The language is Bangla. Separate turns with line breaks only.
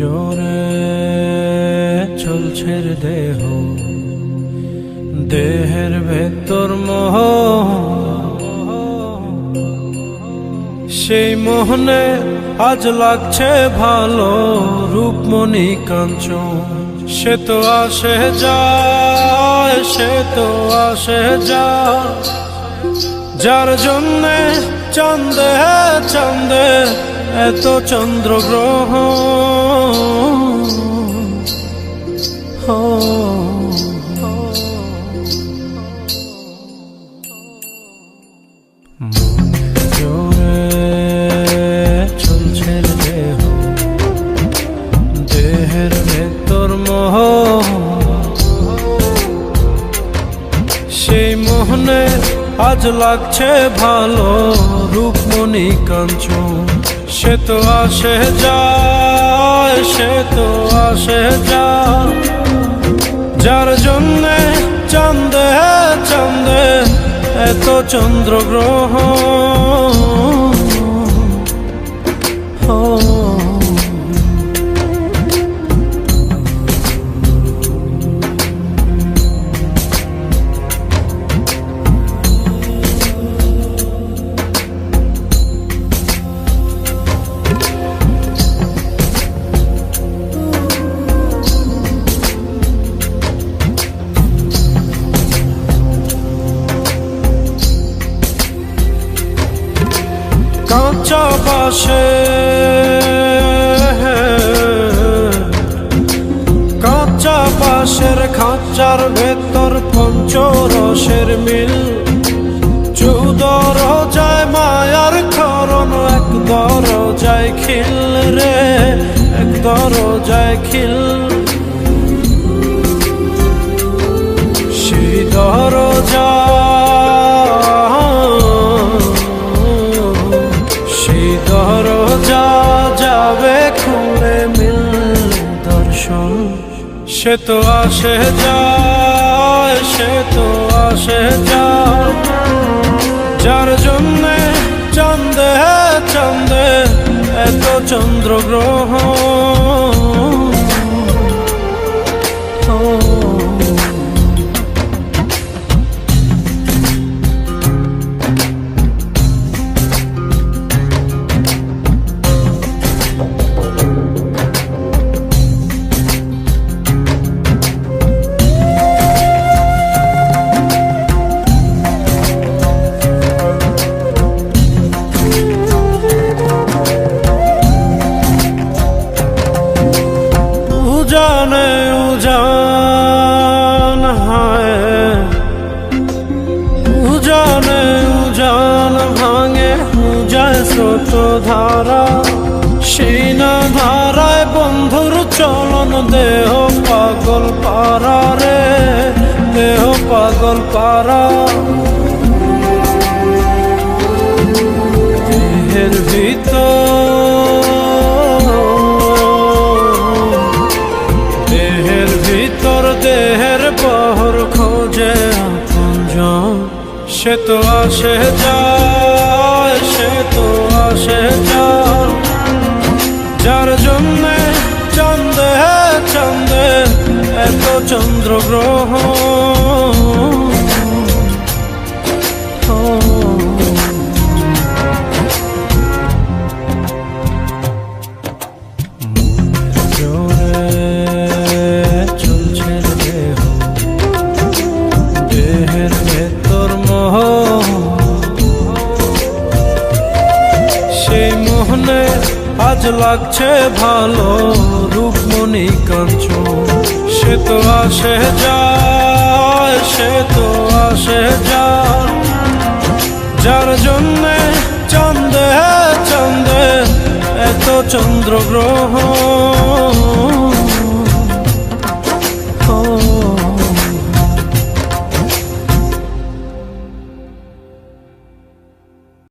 জোরে চলছে দেহ, দেহের ভেতর মোহ, সেই মোহনে আজ লাগছে ভালো রূপমণি কাঞ্চন। সে তো আসে যায়, সে তো আসে যায়, যার জন্যে চাঁদে চাঁদে এত চন্দ্রগ্রহ। জোরে চলছে দেহ, দেহের ভেতর মোহ, সেই মোহনে আজ লাগছে ভালো রূপমণি কাঞ্চন। সে তো আসে যায়, সে তো আসে যায়, যার জন্যে চাঁদে চাঁদে এত চন্দ্রগ্রহ। কাঁচা বাসে কাঁচা বাসের খাঁচার ভেতর পঞ্চরসের মিল, 14 দরজায় মায়ার খরণ, এক দরজায় খিল রে, এক দরজায় খিল। সেই দরজা যাবে খুলে মিল দর্শন। সে তো আসে যায়, সে তো আসে যায়, যার জন্যে চাঁদে চাঁদে এত চন্দ্রগ্রহ। উজানে উজান হায়, উজানে উজান ভাঙে উজায় স্রোত ধারা, সেই না ধারায় বন্ধুর চলন। দেহ পাগল পারা রে, দেহ পাগল পারা। দেহের ভিতর দেহের পহর খোঁজে আপনজন। সে তো আসে যায়, সে তো আসে যায়, যার জন্যে চাঁদে চাঁদে এত চন্দ্রগ্রহ। আজ লাগছে ভালো রূপমণি কাঞ্চন। সে তো আসে যায়, সে তো আসে যায়, যার জন্যে চাঁদে চাঁদে এত চন্দ্রগ্রহ।